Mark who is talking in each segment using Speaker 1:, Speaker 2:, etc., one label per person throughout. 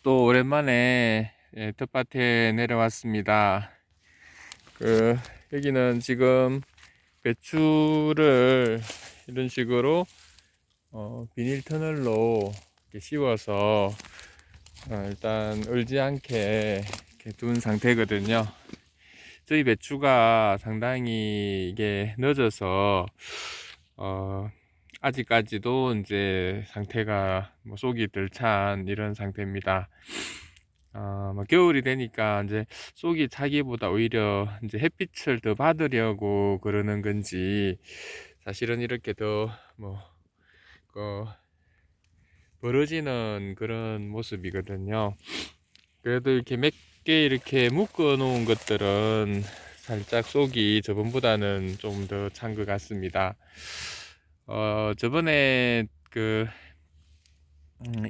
Speaker 1: 또 오랜만에 텃밭에 내려왔습니다. 그 여기는 지금 배추를 이런 식으로 비닐 터널로 이렇게 씌워서 일단 얼지 않게 이렇게 둔 상태거든요. 저희 배추가 상당히 이게 늦어서 아직까지도 이제 상태가 뭐 속이 덜 찬 이런 상태입니다. 뭐 겨울이 되니까 이제 속이 차기보다 오히려 이제 햇빛을 더 받으려고 그러는 건지 사실은 이렇게 더뭐 벌어지는 그런 모습이거든요. 그래도 이렇게 몇 개 이렇게 묶어 놓은 것들은 살짝 속이 저번보다는 좀 더 찬 것 같습니다. 저번에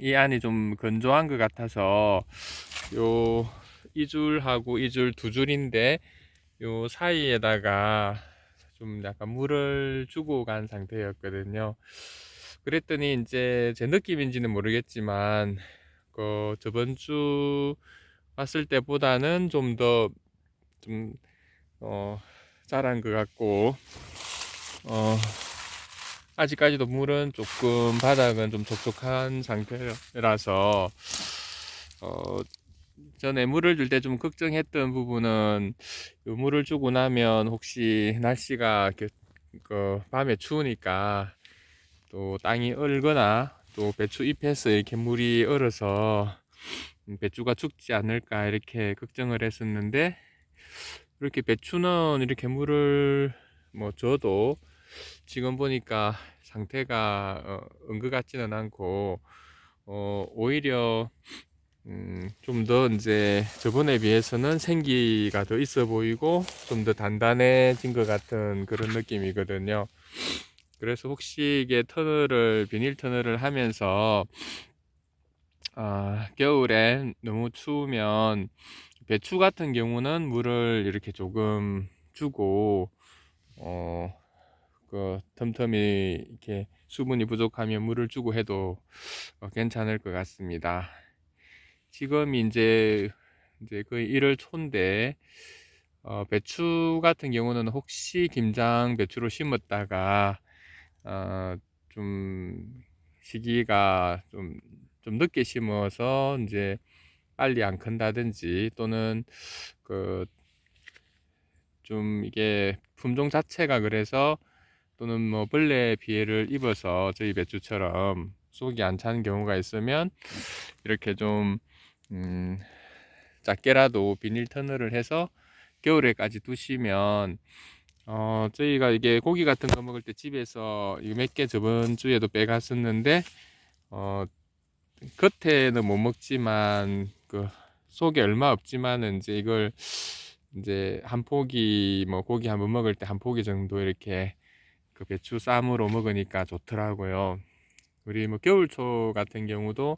Speaker 1: 이 안이 좀 건조한 것 같아서 요 이 줄하고 이 줄 두 줄인데 요 사이에다가 좀 약간 물을 주고 간 상태였거든요. 그랬더니 이제 제 느낌인지는 모르겠지만 저번 주 왔을 때보다는 좀 더 좀 자란 것 같고 어 아직까지도 물은 조금 바닥은 좀 촉촉한 상태라서 어 전에 물을 줄 때 좀 걱정했던 부분은 요 물을 주고 나면 혹시 날씨가 밤에 추우니까 또 땅이 얼거나 또 배추 잎에서 이렇게 물이 얼어서 배추가 죽지 않을까 이렇게 걱정을 했었는데, 이렇게 배추는 이렇게 물을 뭐 줘도 지금 보니까 상태가 은것 같지는 않고 오히려 좀 더 이제 저번에 비해서는 생기가 더 있어 보이고 좀 더 단단해진 것 같은 그런 느낌이거든요. 그래서 혹시 이게 비닐 터널을 하면서 겨울에 너무 추우면 배추 같은 경우는 물을 이렇게 조금 주고 틈틈이 이렇게 수분이 부족하면 물을 주고 해도 괜찮을 것 같습니다. 지금 이제 거의 1월 초인데 배추 같은 경우는 혹시 김장 배추로 심었다가 좀 시기가 좀 늦게 심어서 이제 빨리 안 큰다든지 또는 그 좀 이게 품종 자체가 그래서 또는 뭐 벌레 피해를 입어서 저희 배추처럼 속이 안 차는 경우가 있으면 이렇게 좀 음, 작게라도 비닐 터널을 해서 겨울에까지 두시면 저희가 이게 고기 같은 거 먹을 때 집에서 몇 개 저번 주에도 빼갔었는데 어, 겉에는 못 먹지만 속에 얼마 없지만은 이제 이걸 이제 한 포기 뭐 고기 한번 먹을 때 한 포기 정도 이렇게 배추 쌈으로 먹으니까 좋더라고요. 우리 뭐 겨울초 같은 경우도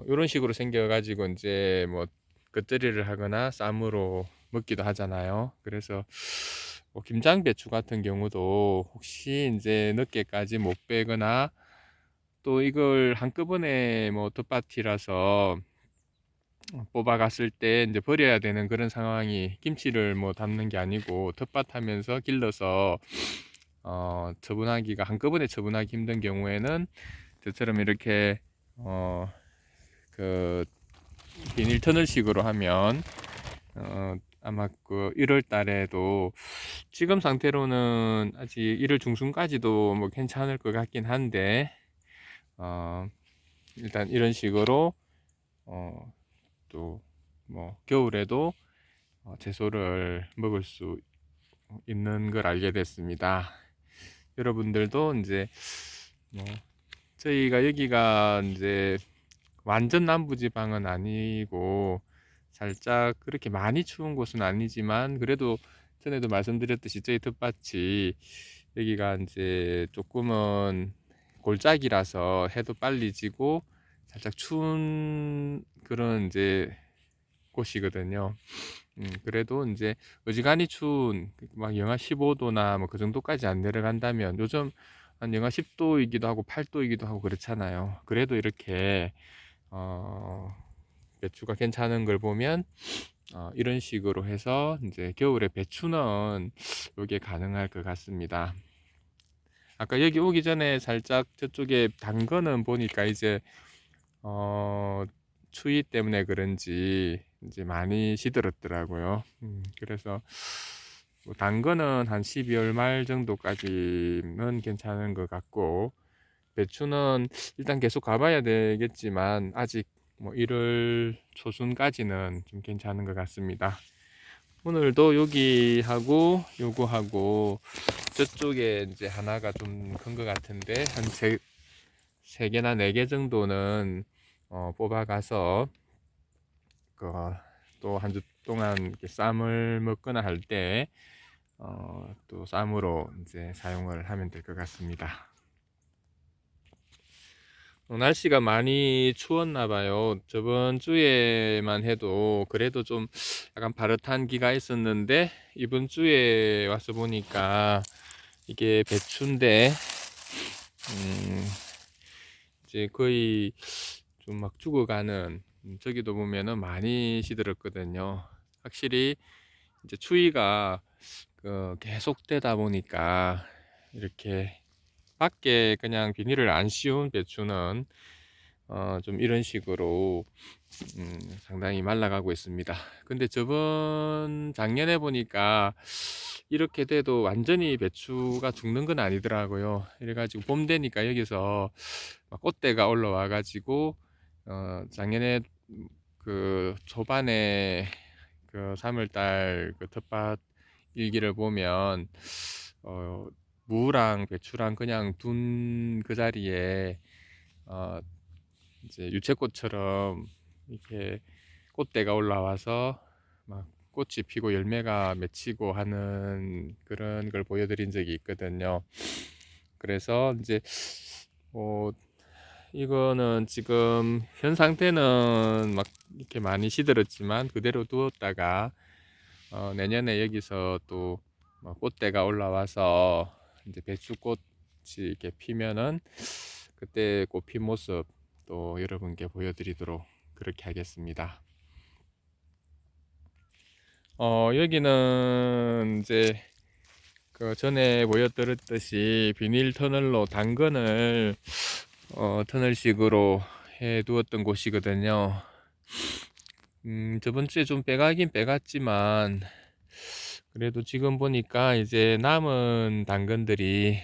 Speaker 1: 이런 식으로 생겨가지고 이제 뭐 겉절이를 하거나 쌈으로 먹기도 하잖아요. 그래서 김장 배추 같은 경우도 혹시 이제 늦게까지 못 빼거나 또 이걸 한꺼번에 뭐 텃밭이라서 뽑아갔을 때 이제 버려야 되는 그런 상황이, 김치를 뭐 담는 게 아니고 텃밭 하면서 길러서 처분하기가 한꺼번에 처분하기 힘든 경우에는 저처럼 이렇게 어, 그 비닐 터널식으로 하면 아마 1월 달에도 지금 상태로는 아직 1월 중순까지도 뭐 괜찮을 것 같긴 한데 일단 이런 식으로 또 뭐 겨울에도 채소를 먹을 수 있는 걸 알게 됐습니다. 여러분들도 이제 뭐 저희가 여기가 이제 완전 남부지방은 아니고 살짝 그렇게 많이 추운 곳은 아니지만 그래도 전에도 말씀드렸듯이 저희 텃밭이 여기가 이제 조금은 골짜기라서 해도 빨리 지고 살짝 추운 그런 이제 곳이거든요. 그래도 이제 어지간히 추운 막 영하 15도나 뭐 그 정도까지 안 내려간다면, 요즘 한 영하 10도이기도 하고 8도이기도 하고 그렇잖아요. 그래도 이렇게 배추가 괜찮은 걸 보면 이런 식으로 해서 이제 겨울에 배추는 이게 가능할 것 같습니다. 아까 여기 오기 전에 살짝 저쪽에 당근은 보니까 이제 추위 때문에 그런지 이제 많이 시들었더라고요. 그래서 뭐 당근은 한 12월 말 정도까지는 괜찮은 것 같고, 배추는 일단 계속 가봐야 되겠지만 아직 뭐 1월 초순까지는 좀 괜찮은 것 같습니다. 오늘도 여기 하고 요거 하고 저쪽에 이제 하나가 좀 큰 것 같은데 한 세 개나 네 개 정도는 뽑아가서 또 한 주 동안 이렇게 쌈을 먹거나 할 때 또 쌈으로 이제 사용을 하면 될 것 같습니다. 날씨가 많이 추웠나 봐요. 저번 주에만 해도 그래도 좀 약간 파릇한 기가 있었는데 이번 주에 와서 보니까 이게 배추인데 이제 거의 좀 막 죽어가는, 저기도 보면은 많이 시들었거든요. 확실히 이제 추위가 계속되다 보니까 이렇게 밖에 그냥 비닐을 안 씌운 배추는 좀 이런 식으로 상당히 말라가고 있습니다. 근데 작년에 보니까 이렇게 돼도 완전히 배추가 죽는 건 아니더라고요. 이래가지고 봄 되니까 여기서 막 꽃대가 올라와 가지고 작년에 그 초반에 그 3월달 그 텃밭 일기를 보면 무랑 배추랑 그냥 둔 그 자리에 이제 유채꽃처럼 이렇게 꽃대가 올라와서 막 꽃이 피고 열매가 맺히고 하는 그런 걸 보여드린 적이 있거든요. 그래서 이제 이거는 지금 현 상태는 막 이렇게 많이 시들었지만 그대로 두었다가 내년에 여기서 또 꽃대가 올라와서 이제 배추꽃이 이렇게 피면은 그때 꽃 핀 모습 또 여러분께 보여드리도록 그렇게 하겠습니다. 여기는 이제 그 전에 보여드렸듯이 비닐 터널로 당근을 터널식으로 해 두었던 곳이거든요. 저번 주에 좀 빼가긴 빼갔지만 그래도 지금 보니까 이제 남은 당근들이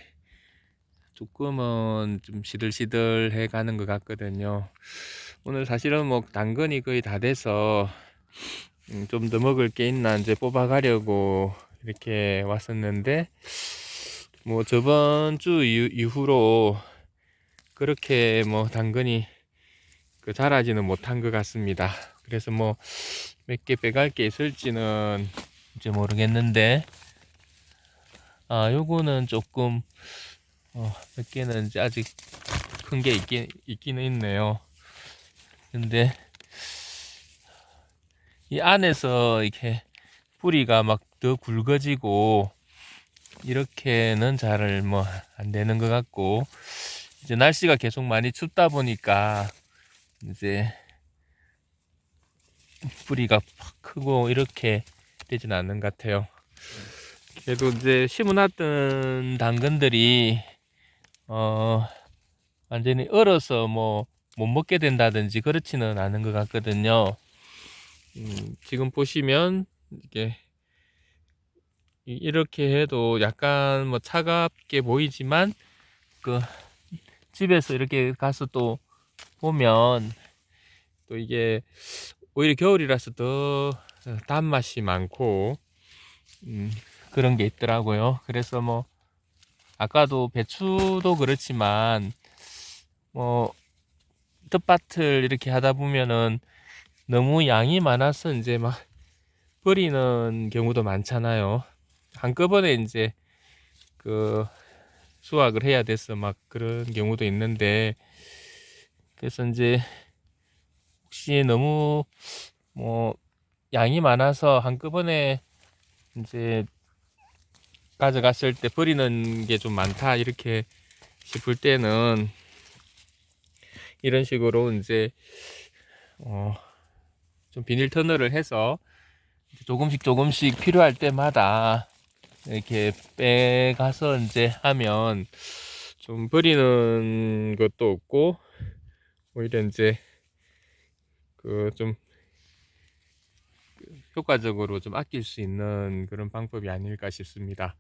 Speaker 1: 조금은 좀 시들시들해 가는 것 같거든요. 오늘 사실은 뭐 당근이 거의 다 돼서 좀 더 먹을 게 있나 이제 뽑아 가려고 이렇게 왔었는데, 뭐 저번 주 이후로 그렇게 뭐 당근이 자라지는 못한 것 같습니다. 그래서 뭐 몇 개 빼갈 게 있을지는 이제 모르겠는데, 요거는 조금 몇 개는 이제 아직 큰 게 있기는 있네요. 근데 이 안에서 이렇게 뿌리가 막 더 굵어지고 이렇게는 잘 뭐 안 되는 것 같고, 이제 날씨가 계속 많이 춥다 보니까 이제 뿌리가 팍 크고 이렇게 되진 않는 것 같아요. 그래도 이제 심어놨던 당근들이 완전히 얼어서 뭐 못 먹게 된다든지 그렇지는 않은 것 같거든요. 지금 보시면 이게 이렇게 해도 약간 뭐 차갑게 보이지만 그 집에서 이렇게 가서 또 보면 또 이게 오히려 겨울이라서 더 단맛이 많고 그런 게 있더라고요. 그래서 뭐 아까도 배추도 그렇지만 뭐 텃밭을 이렇게 하다 보면은 너무 양이 많아서 이제 막 버리는 경우도 많잖아요. 한꺼번에 이제 그 수확을 해야 돼서 막 그런 경우도 있는데, 그래서 이제 혹시 너무 뭐 양이 많아서 한꺼번에 이제 가져갔을 때 버리는 게 좀 많다 이렇게 싶을 때는 이런 식으로 이제 좀 비닐 터널을 해서 조금씩 필요할 때마다 이렇게 빼가서 이제 하면 좀 버리는 것도 없고 오히려 이제 그 좀 효과적으로 좀 아낄 수 있는 그런 방법이 아닐까 싶습니다.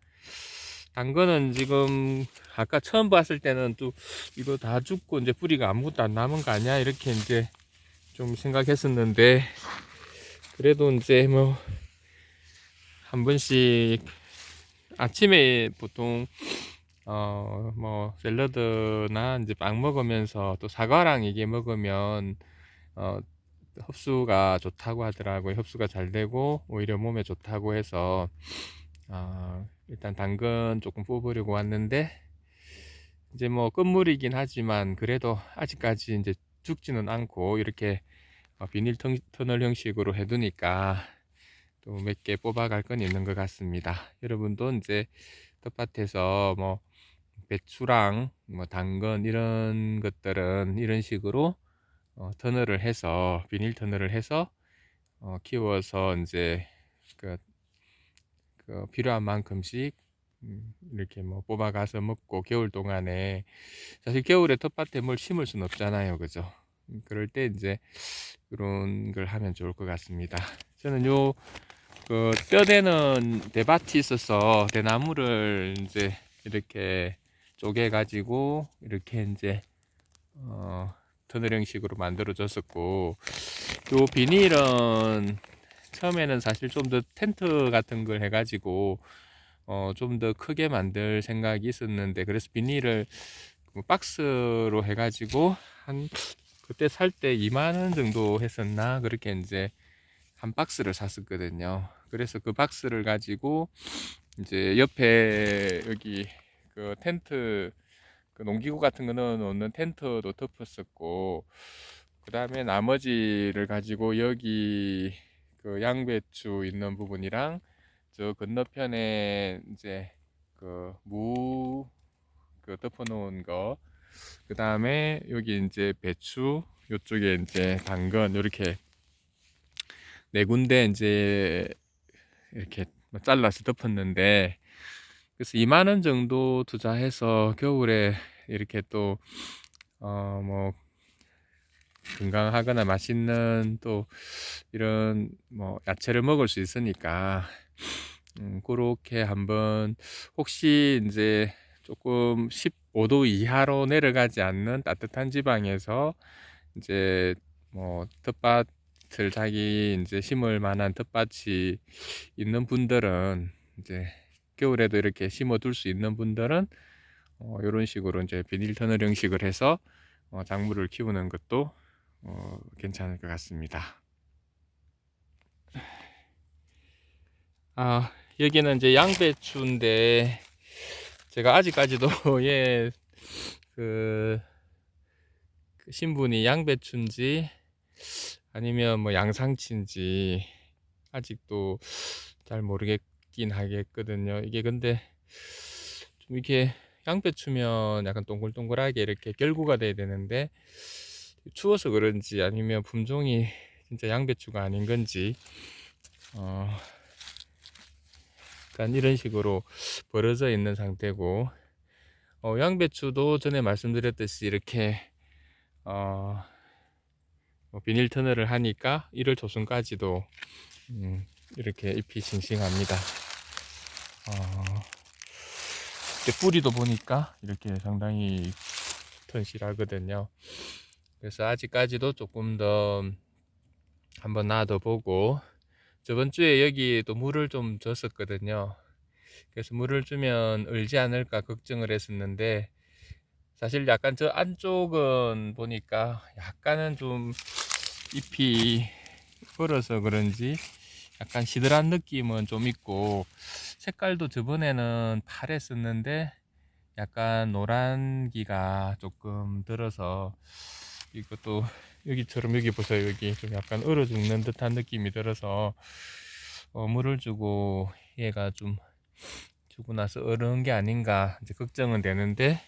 Speaker 1: 당근은 지금 아까 처음 봤을 때는 또 이거 다 죽고 이제 뿌리가 아무것도 안 남은 거 아니야 이렇게 이제 좀 생각했었는데, 그래도 이제 뭐 한 번씩 아침에 보통 뭐 샐러드나 이제 빵 먹으면서 또 사과랑 이게 먹으면 어 흡수가 좋다고 하더라고요. 흡수가 잘 되고 오히려 몸에 좋다고 해서 일단 당근 조금 뽑으려고 왔는데, 이제 뭐 끝물이긴 하지만 그래도 아직까지 이제 죽지는 않고 이렇게 비닐 터널 형식으로 해두니까 또 몇 개 뽑아갈 건 있는 것 같습니다. 여러분도 이제 텃밭에서 뭐 배추랑 뭐 당근 이런 것들은 이런 식으로 터널을 해서 비닐 터널을 해서 키워서 이제 그, 그 필요한 만큼씩 이렇게 뭐 뽑아가서 먹고, 겨울 동안에 사실 겨울에 텃밭에 뭘 심을 수는 없잖아요, 그죠? 그럴 때 이제 그런 걸 하면 좋을 것 같습니다. 저는 요 그 뼈대는 대밭이 있어서 대나무를 이제 이렇게 쪼개 가지고 이렇게 이제 터널 형식으로 만들어 줬었고, 요 비닐은 처음에는 사실 좀 더 텐트 같은 걸 해가지고 좀 더 크게 만들 생각이 있었는데, 그래서 비닐을 뭐 박스로 해가지고 한 그때 살 때 2만원 정도 했었나 그렇게 이제 한 박스를 샀었거든요. 그래서 그 박스를 가지고 이제 옆에 여기 그 텐트, 그 농기구 같은 거 넣어 놓는 텐트도 덮었었고, 그 다음에 나머지를 가지고 여기 그 양배추 있는 부분이랑 저 건너편에 이제 그 덮어 놓은 거, 그 다음에 여기 이제 배추, 요쪽에 이제 당근, 이렇게 네 군데 이제 이렇게 잘라서 덮었는데, 그래서 2만원 정도 투자해서 겨울에 이렇게 또 뭐 건강하거나 맛있는 또 이런 뭐 야채를 먹을 수 있으니까 그렇게 한번, 혹시 이제 조금 15도 이하로 내려가지 않는 따뜻한 지방에서 이제 뭐 텃밭을 자기 이제 심을 만한 텃밭이 있는 분들은, 이제 겨울에도 이렇게 심어 둘 수 있는 분들은 이런 식으로 이제 비닐 터널 형식을 해서 작물을 키우는 것도 괜찮을 것 같습니다. 여기는 이제 양배추인데, 제가 아직까지도 얘 그 신분이 양배추인지 아니면 뭐 양상치인지 아직도 잘 모르겠긴 하겠거든요. 이게 근데 좀 이렇게 양배추면 약간 동글동글하게 이렇게 결구가 돼야 되는데, 추워서 그런지 아니면 품종이 진짜 양배추가 아닌 건지 약간 이런 식으로 벌어져 있는 상태고, 양배추도 전에 말씀드렸듯이 이렇게 비닐 터널을 하니까 1월 초순까지도 이렇게 잎이 싱싱합니다. 뿌리도 보니까 이렇게 상당히 튼실하거든요. 그래서 아직까지도 조금 더 한번 놔둬보고, 저번 주에 여기 또 물을 좀 줬었거든요. 그래서 물을 주면 얼지 않을까 걱정을 했었는데, 사실 약간 저 안쪽은 보니까 약간은 좀 잎이 벌어서 그런지 약간 시들한 느낌은 좀 있고, 색깔도 저번에는 파랬었는데 약간 노란기가 조금 들어서, 이것도 여기처럼 여기 보세요, 여기 좀 약간 얼어 죽는 듯한 느낌이 들어서 물을 주고 얘가 좀 주고 나서 얼은 게 아닌가 이제 걱정은 되는데,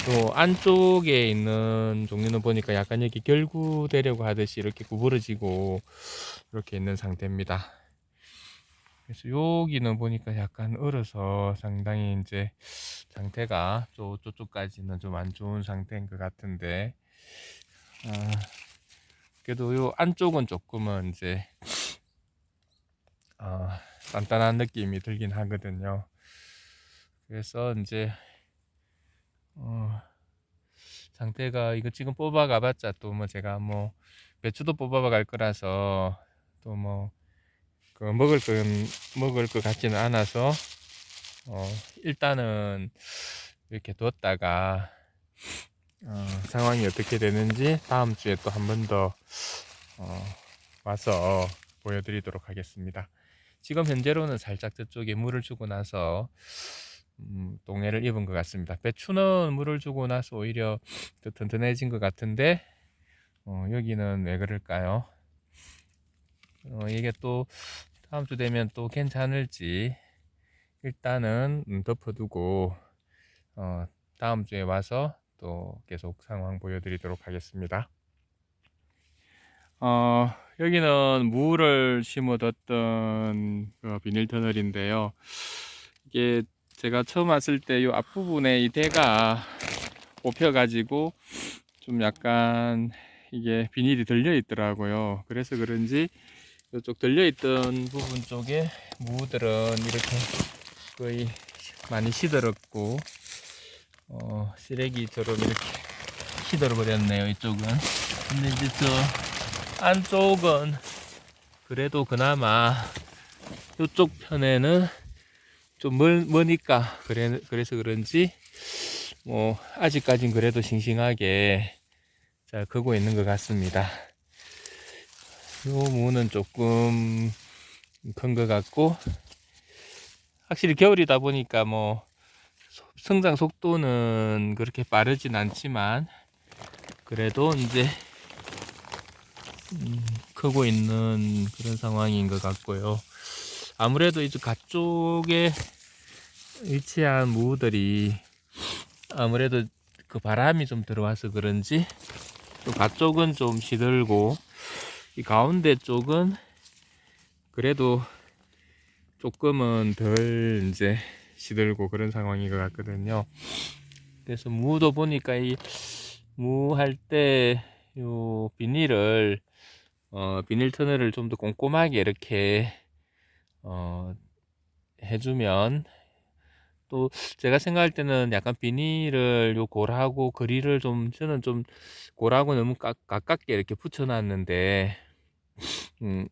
Speaker 1: 요 안쪽에 있는 종류는 보니까 약간 여기 결구되려고 하듯이 이렇게 구부러지고 이렇게 있는 상태입니다. 그래서 여기는 보니까 약간 얼어서 상당히 이제 상태가 저쪽까지는 좀 안 좋은 상태인 것 같은데, 그래도 요 안쪽은 조금은 이제 단단한 느낌이 들긴 하거든요. 그래서 이제 상태가 이거 지금 뽑아 가봤자 또 뭐 제가 뭐 배추도 뽑아 갈 거라서 또 뭐 그 먹을 것 같지는 않아서 일단은 이렇게 뒀다가 상황이 어떻게 되는지 다음 주에 또 한 번 더 와서 보여드리도록 하겠습니다. 지금 현재로는 살짝 저쪽에 물을 주고 나서 동해를 입은 것 같습니다. 배추는 물을 주고 나서 오히려 더 튼튼해진 것 같은데 여기는 왜 그럴까요? 이게 또 다음 주 되면 또 괜찮을지 일단은 덮어두고 다음 주에 와서 또 계속 상황 보여드리도록 하겠습니다. 여기는 무를 심어뒀던 그 비닐 터널인데요. 이게 제가 처음 왔을 때 이 앞부분에 이 대가 뽑혀가지고 좀 약간 이게 비닐이 들려 있더라고요. 그래서 그런지 이쪽 들려 있던 부분 쪽에 무들은 이렇게 거의 많이 시들었고 쓰레기처럼 이렇게 시들어 버렸네요. 이쪽은. 근데 이제 저 안쪽은 그래도 그나마 이쪽 편에는 좀 머니까 그래서 그런지 뭐 아직까진 그래도 싱싱하게 잘 크고 있는 것 같습니다. 요 무는 조금 큰 것 같고, 확실히 겨울이다 보니까 뭐 성장 속도는 그렇게 빠르진 않지만 그래도 이제 크고 있는 그런 상황인 것 같고요. 아무래도 이제 가쪽에 위치한 무들이 아무래도 그 바람이 좀 들어와서 그런지 또 가쪽은 좀 시들고 이 가운데 쪽은 그래도 조금은 덜 이제 시들고 그런 상황인 것 같거든요. 그래서 무도 보니까 이 무 할 때 요 비닐을 비닐 터널을 좀 더 꼼꼼하게 이렇게 해주면, 또 제가 생각할 때는 약간 비닐을 요 골하고 거리를 좀 저는 좀 골하고 너무 가깝게 이렇게 붙여놨는데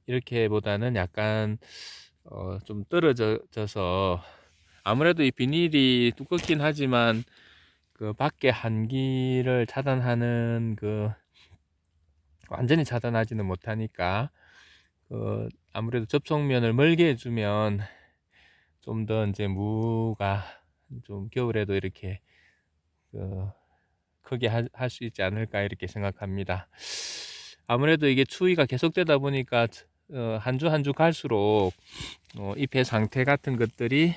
Speaker 1: 이렇게 보다는 약간 좀 떨어져서 아무래도 이 비닐이 두껍긴 하지만 그 밖에 한기를 차단하는 그 완전히 차단하지는 못하니까 아무래도 접촉면을 멀게 해주면 좀 더 이제 무가 좀 겨울에도 이렇게 크게 할 수 있지 않을까 이렇게 생각합니다. 아무래도 이게 추위가 계속되다 보니까 한 주 한 주 갈수록 잎의 상태 같은 것들이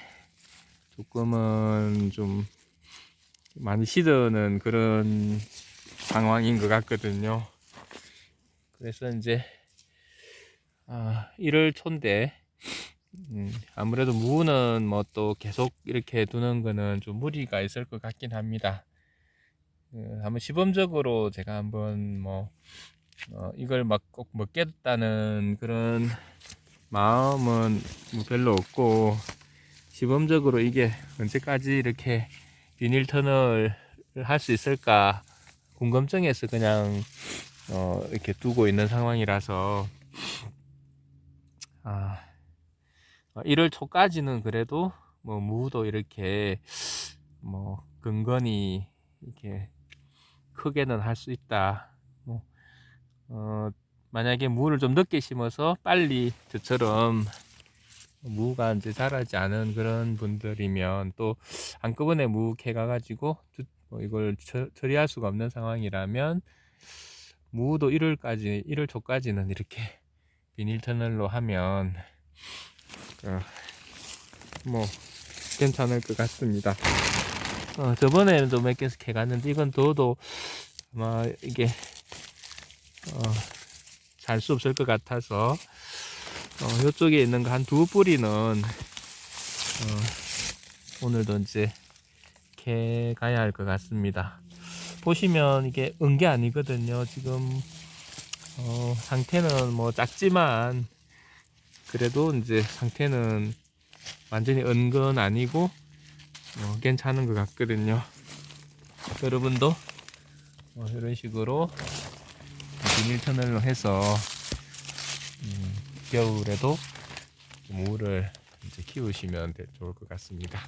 Speaker 1: 조금은 좀 많이 시드는 그런 상황인 것 같거든요. 그래서 이제 1월 초인데 아무래도 무는 뭐 또 계속 이렇게 두는 거는 좀 무리가 있을 것 같긴 합니다. 한번 시범적으로 제가 한번 뭐 이걸 막 꼭 먹겠다는 그런 마음은 뭐 별로 없고, 시범적으로 이게 언제까지 이렇게 비닐 터널을 할 수 있을까 궁금증에서 그냥 이렇게 두고 있는 상황이라서 1월 초까지는 그래도 뭐 무도 이렇게 뭐 근건히 이렇게 크게는 할 수 있다. 뭐 만약에 무를 좀 늦게 심어서 빨리 저처럼 무가 이제 자라지 않은 그런 분들이면 또 한꺼번에 무 캐가 가지고 뭐 이걸 처리할 수가 없는 상황이라면 무도 1월 초까지는 이렇게 비닐 터널로 하면 뭐 괜찮을 것 같습니다. 저번에도 몇 개씩 해갔는데 이건 더워도 아마 이게 잘 수 없을 것 같아서 이쪽에 있는 거 한 두 뿌리는 오늘도 이제 캐 가야 할 것 같습니다. 보시면 이게 은게 아니거든요. 지금 상태는 뭐 작지만 그래도 이제 상태는 완전히 은 건 아니고 괜찮은 것 같거든요. 여러분도 이런 식으로 비닐 터널로 해서 겨울에도 좀 우를 이제 키우시면 좋을 것 같습니다.